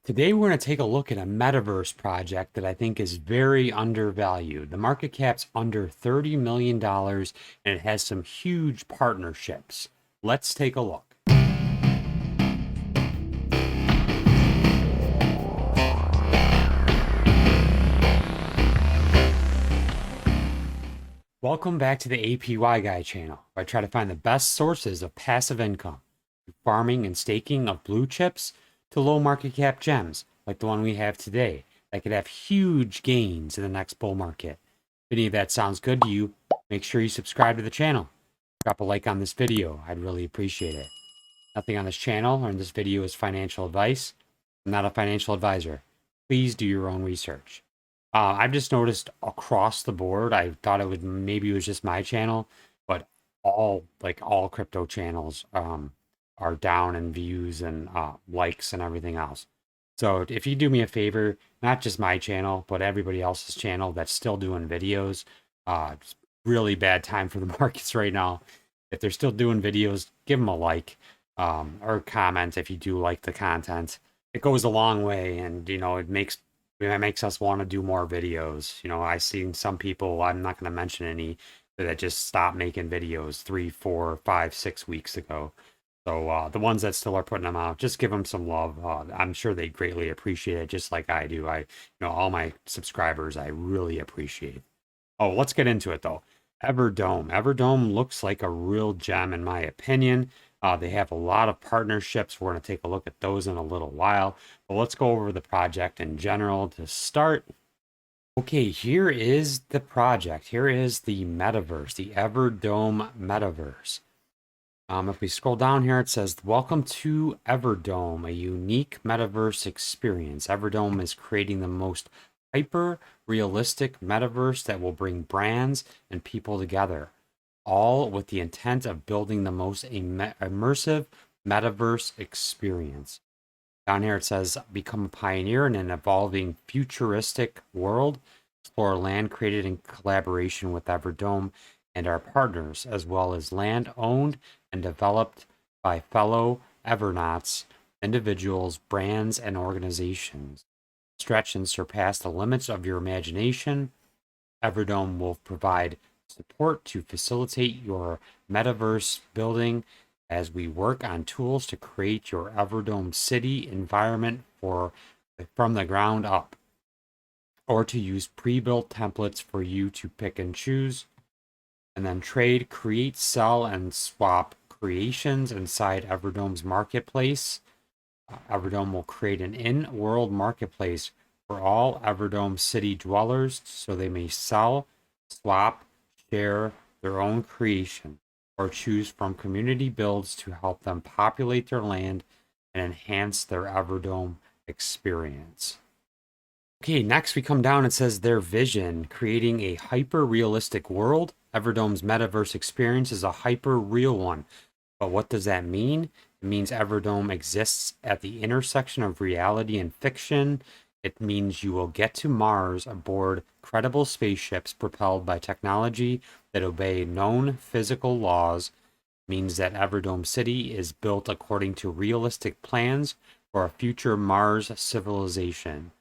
Today, we're going to take a look at a Metaverse project that I think is very undervalued. The market cap's under $30 million and it has some huge partnerships. Let's take a look. Welcome back to the APY Guy channel, where I try to find the best sources of passive income, from farming and staking of blue chips to low market cap gems like the one we have today that could have huge gains in the next bull market. If any of that sounds good to you, make sure you subscribe to the channel. Drop a like on this video, I'd really appreciate it. Nothing on this channel or in this video is financial advice. I'm not a financial advisor. Please do your own research. I've just noticed across the board, I thought maybe it was just my channel, but all crypto channels are down in views and likes and everything else. So if you do me a favor, not just my channel, but everybody else's channel that's still doing videos, it's really bad time for the markets right now. If they're still doing videos, give them a like or comment if you do like the content. It goes a long way, and it makes us want to do more videos. I've seen some people, I'm not going to mention any, that just stopped making videos 3, 4, 5, 6 weeks ago. So the ones that still are putting them out, just give them some love. I'm sure they greatly appreciate it, just like I do. All my subscribers, I really appreciate. Oh, let's get into it though. Everdome. Everdome looks like a real gem in my opinion. They have a lot of partnerships. We're going to take a look at those in a little while. But let's go over the project in general to start. Okay, here is the project. Here is the Metaverse, the Everdome Metaverse. If we scroll down here, it says, "Welcome to Everdome, a unique metaverse experience. Everdome is creating the most hyper-realistic metaverse that will bring brands and people together, all with the intent of building the most immersive metaverse experience." Down here it says, "Become a pioneer in an evolving futuristic world. Explore land created in collaboration with Everdome and our partners, as well as land owned and developed by fellow Evernauts, individuals, brands, and organizations. Stretch and surpass the limits of your imagination. Everdome will provide support to facilitate your metaverse building as we work on tools to create your Everdome city environment from the ground up, or to use pre-built templates for you to pick and choose. And then trade, create, sell, and swap creations inside Everdome's marketplace. Everdome will create an in-world marketplace for all Everdome city dwellers so they may sell, swap, share their own creation, or choose from community builds to help them populate their land and enhance their Everdome experience." Okay, next we come down and says their vision, creating a hyper-realistic world. Everdome's metaverse experience is a hyper-real one. But what does that mean? It means Everdome exists at the intersection of reality and fiction. It means you will get to Mars aboard credible spaceships propelled by technology that obey known physical laws. It means that Everdome City is built according to realistic plans for a future Mars civilization.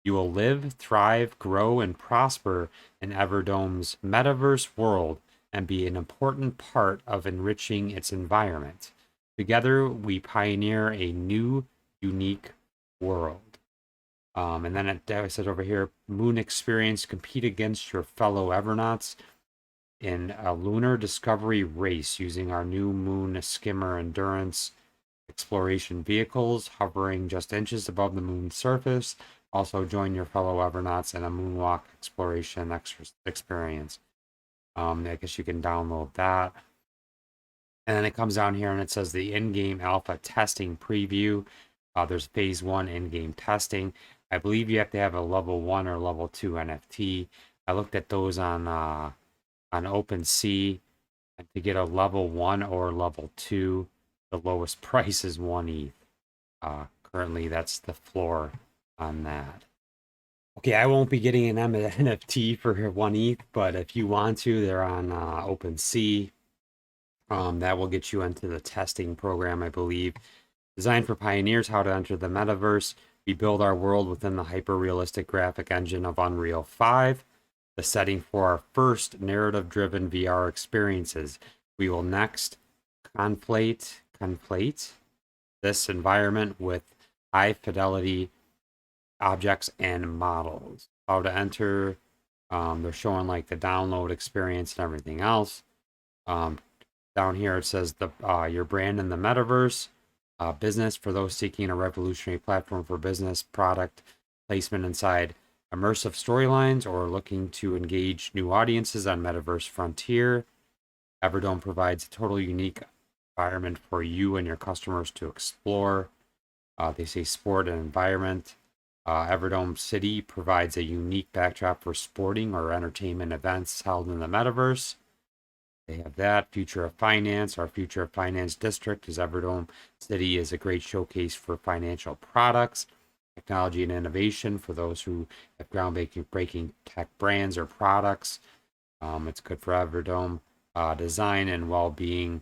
You will live, thrive, grow, and prosper in Everdome's metaverse world and be an important part of enriching its environment. Together, we pioneer a new, unique world. And then it says over here, Moon Experience, compete against your fellow Evernauts in a lunar discovery race using our new Moon Skimmer Endurance exploration vehicles, hovering just inches above the moon's surface. Also, join your fellow Evernauts in a moonwalk exploration experience. I guess you can download that. And then it comes down here and it says the in-game alpha testing preview. There's phase 1 in-game testing. I believe you have to have a level 1 or level 2 NFT. I looked at those on OpenSea. And to get a level 1 or level 2, the lowest price is 1 ETH. Currently, that's the floor on that. Okay, I won't be getting an NFT for 1 ETH, but if you want to, they're on OpenSea. That will get you into the testing program, I believe. Designed for pioneers, how to enter the metaverse. We build our world within the hyper-realistic graphic engine of Unreal 5, the setting for our first narrative-driven VR experiences. We will next conflate this environment with high-fidelity objects and models. How to enter. They're showing like the download experience and everything else. Down here it says your brand in the metaverse. Business for those seeking a revolutionary platform for business product placement inside immersive storylines or looking to engage new audiences on Metaverse Frontier. Everdome provides a totally unique environment for you and your customers to explore. They say sport and environment. Everdome City provides a unique backdrop for sporting or entertainment events held in the metaverse. They have that. Future of Finance. Our Future of Finance district is Everdome City is a great showcase for financial products, technology, and innovation for those who have groundbreaking tech brands or products. It's good for Everdome. Design and well-being.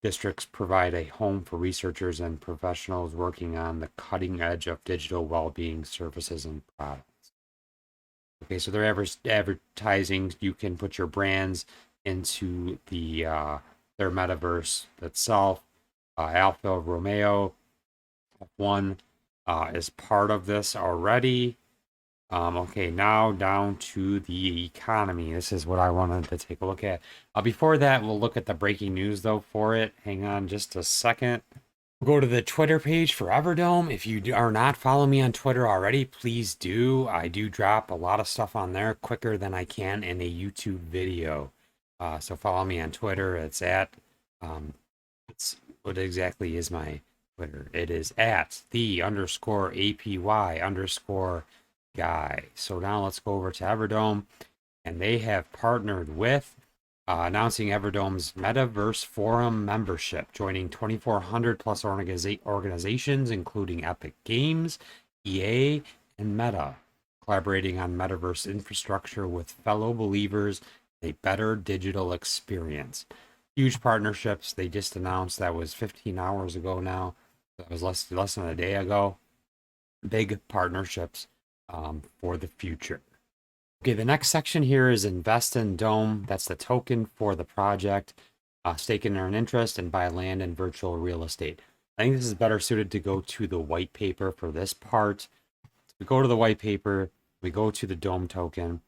Districts provide a home for researchers and professionals working on the cutting edge of digital well-being services and products. Okay, so they're advertising. You can put your brands into their metaverse itself. Alfa Romeo F1 is part of this already. Okay, now down to the economy. This is what I wanted to take a look at. Before that, we'll look at the breaking news though for it. Hang on just a second. Go to the Twitter page for Everdome. If you are not following me on Twitter already, please do. I do drop a lot of stuff on there quicker than I can in a YouTube video. So follow me on Twitter. It's at, what exactly is my Twitter? It is at _APY_guy. So now let's go over to Everdome. And they have partnered with announcing Everdome's Metaverse Forum membership, joining 2,400 plus organizations, including Epic Games, EA, and Meta, collaborating on Metaverse infrastructure with fellow believers, a better digital experience. Huge partnerships. They just announced that was 15 hours ago now. That was less than a day ago. Big partnerships for the future. Okay, the next section here is Invest in Dome. That's the token for the project. Stake and earn interest and buy land and virtual real estate. I think this is better suited to go to the white paper for this part. So we go to the white paper. We go to the Dome token.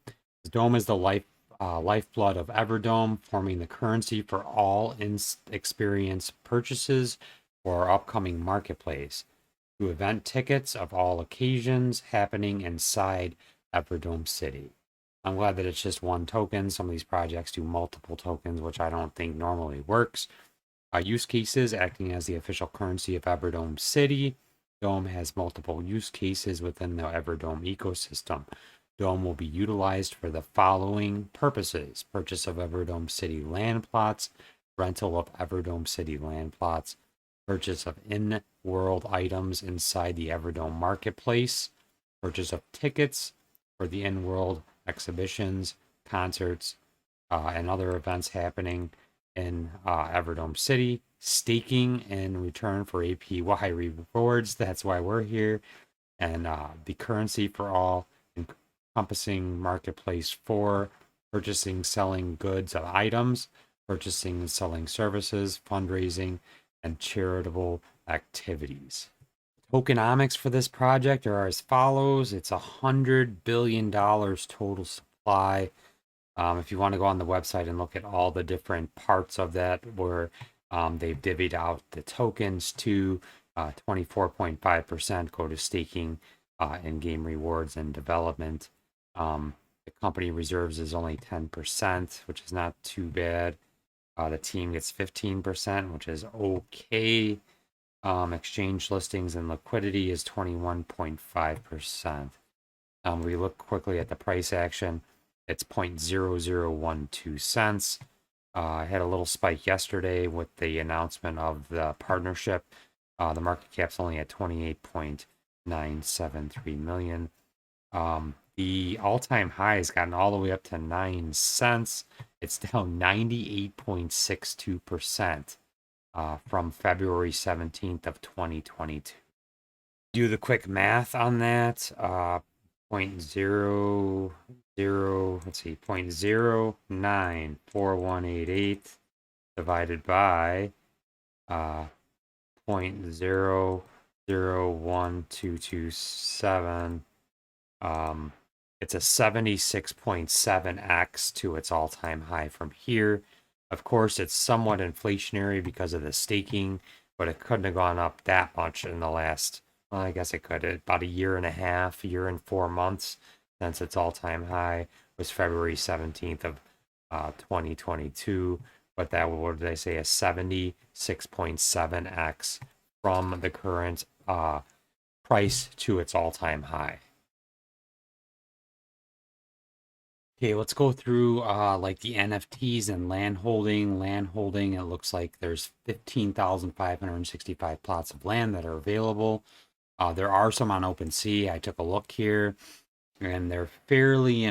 The Dome is the lifeblood of Everdome, forming the currency for all experience purchases for our upcoming marketplace. To event tickets of all occasions happening inside Everdome City. I'm glad that it's just one token. Some of these projects do multiple tokens, which I don't think normally works. Use cases acting as the official currency of Everdome City. Dome has multiple use cases within the Everdome ecosystem. Dome will be utilized for the following purposes: purchase of Everdome City land plots, rental of Everdome City land plots, purchase of in-world items inside the Everdome marketplace, purchase of tickets for the in-world exhibitions, concerts, and other events happening in Everdome City, staking in return for APY rewards. That's why we're here. And the currency for all, encompassing marketplace for purchasing, selling goods and items, purchasing and selling services, fundraising, and charitable activities. Tokenomics for this project are as follows. It's $100 billion total supply. If you want to go on the website and look at all the different parts of that where they've divvied out the tokens to 24.5% go to staking and game rewards and development. The company reserves is only 10%, which is not too bad. The team gets 15%, which is okay. Exchange listings and liquidity is 21.5%. We look quickly at the price action. It's 0.0012 cents. I had a little spike yesterday with the announcement of the partnership. The market cap's only at 28.973 million. The all-time high has gotten all the way up to 9 cents. It's down 98.62%. from February 17th of 2022. Do the quick math on that. 0.0941188 divided by 0.001227. It's a 76.7x to its all-time high from here. Of course, it's somewhat inflationary because of the staking, but it couldn't have gone up that much in the last, well, I guess it could, about a year and a half, year and 4 months, since its all-time high was February 17th of 2022. But that, what did I say, a 76.7x from the current price to its all-time high. Okay, let's go through like the NFTs and land holding. Land holding, it looks like there's 15,565 plots of land that are available. There are some on OpenSea. I took a look here, and they're fairly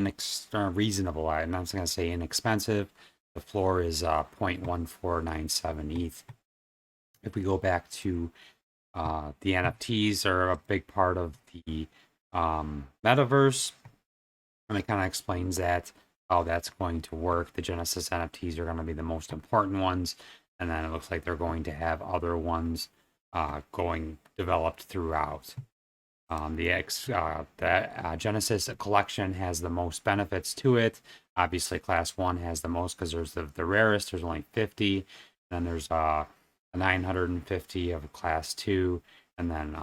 reasonable. I'm not going to say inexpensive. The floor is 0.1497 ETH. If we go back to the NFTs are a big part of the Metaverse, and it kind of explains that, how that's going to work. The Genesis NFTs are going to be the most important ones, and then it looks like they're going to have other ones developed throughout. The Genesis collection has the most benefits to it. Obviously, Class 1 has the most because there's the rarest. There's only 50. And then there's 950 of Class 2. And then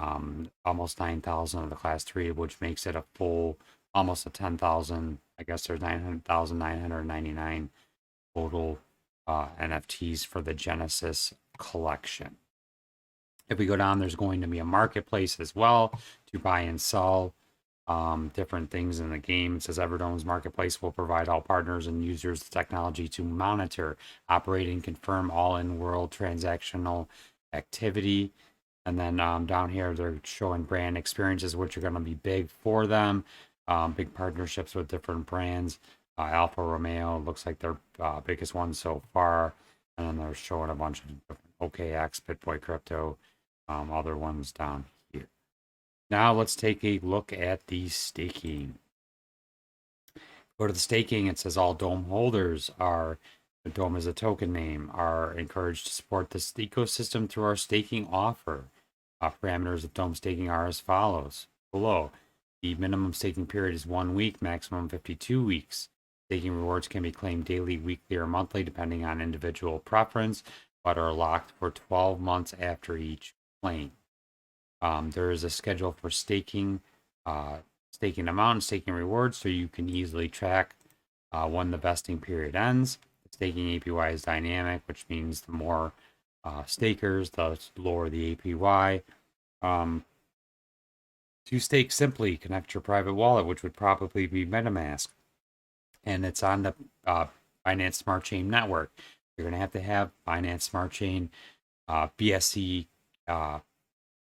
almost 9,000 of the Class 3, which makes it a full, almost a 10,000. I guess there's 900,999 total NFTs for the Genesis collection. If we go down, there's going to be a marketplace as well to buy and sell different things in the game. It says Everdome's marketplace will provide all partners and users the technology to monitor, operate, and confirm all in-world transactional activity. And then down here, they're showing brand experiences, which are going to be big for them. Big partnerships with different brands. Alfa Romeo looks like their biggest one so far. And then they're showing a bunch of different OKX, BitBoy Crypto, other ones down here. Now let's take a look at the staking. Go to the staking, it says all Dome holders are, Dome is a token name, are encouraged to support this ecosystem through our staking offer. Parameters of Dome staking are as follows. Below, the minimum staking period is 1 week, maximum 52 weeks. Staking rewards can be claimed daily, weekly, or monthly, depending on individual preference, but are locked for 12 months after each claim. There is a schedule for staking amount and staking rewards, so you can easily track when the vesting period ends. The staking APY is dynamic, which means the more stakers, the lower the APY. To stake simply, connect your private wallet, which would probably be MetaMask, and it's on the Binance Smart Chain network. You're going to have Binance Smart Chain, BSC,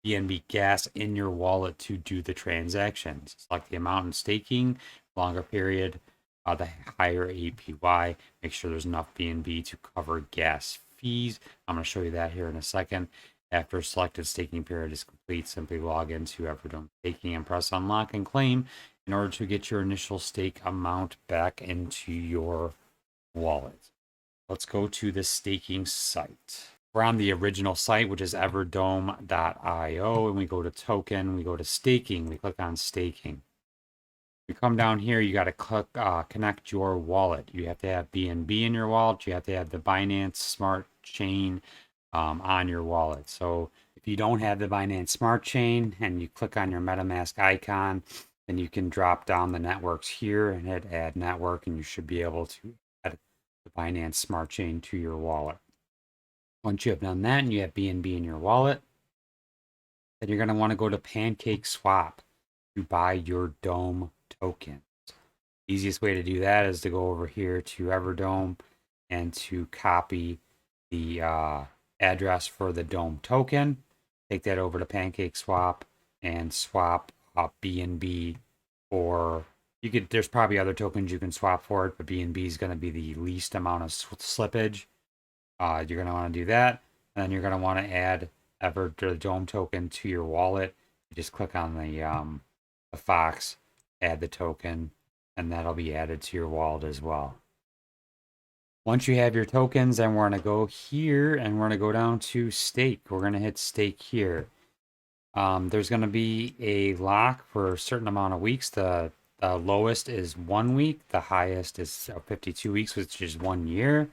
BNB gas in your wallet to do the transactions. Select the amount in staking, longer period, the higher APY. Make sure there's enough BNB to cover gas fees. I'm going to show you that here in a second. After a selected staking period is complete, simply log into Everdome Staking and press unlock and claim in order to get your initial stake amount back into your wallet. Let's go to the staking site. We're on the original site, which is everdome.io, and we go to token, we go to staking, we click on staking. You come down here, you got to click connect your wallet. You have to have BNB in your wallet. You have to have the Binance Smart Chain on your wallet. So if you don't have the Binance Smart Chain and you click on your MetaMask icon, then you can drop down the networks here and hit add network, and you should be able to add the Binance Smart Chain to your wallet. Once you have done that and you have BNB in your wallet, then you're going to want to go to Pancake Swap to buy your Dome tokens. Easiest way to do that is to go over here to Everdome and to copy the address for the Dome token. Take that over to Pancake Swap and swap BNB, or you could, there's probably other tokens you can swap for it, but BNB is going to be the least amount of slippage. You're going to want to do that. And then you're going to want to add Everdome token to your wallet. You just click on the Fox, add the token, and that'll be added to your wallet as well. Once you have your tokens, then we're going to go here and we're going to go down to stake. We're going to hit stake here. There's going to be a lock for a certain amount of weeks. The lowest is 1 week. The highest is 52 weeks, which is 1 year.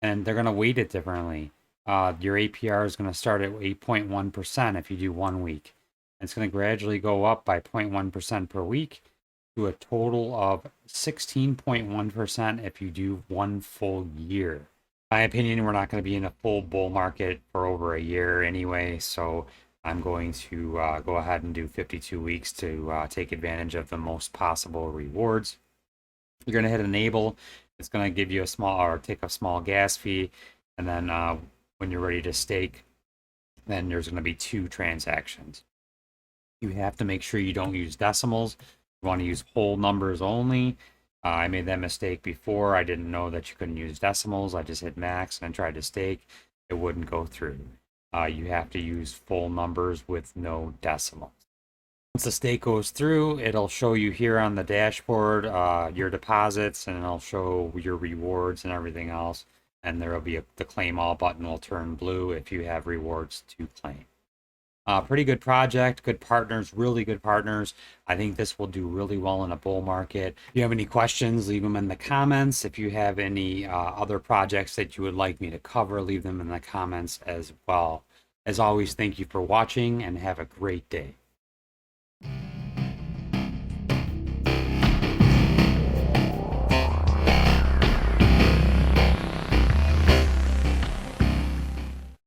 And they're going to weight it differently. Your APR is going to start at 8.1% if you do 1 week. It's going to gradually go up by 0.1% per week to a total of 16.1% if you do 1 full year. In my opinion, we're not going to be in a full bull market for over a year anyway, so I'm going to go ahead and do 52 weeks to take advantage of the most possible rewards. You're going to hit enable. It's going to give you take a small gas fee, and then when you're ready to stake, then there's going to be 2 transactions. You have to make sure you don't use decimals. You want to use whole numbers only. I made that mistake before. I didn't know that you couldn't use decimals. I just hit max and tried to stake. It wouldn't go through. You have to use full numbers with no decimals. Once the stake goes through, it'll show you here on the dashboard your deposits, and it'll show your rewards and everything else. And there will be the claim all button will turn blue if you have rewards to claim. Pretty good project, good partners, really good partners. I think this will do really well in a bull market. If you have any questions, leave them in the comments. If you have any other projects that you would like me to cover, leave them in the comments as well. As always, thank you for watching and have a great day.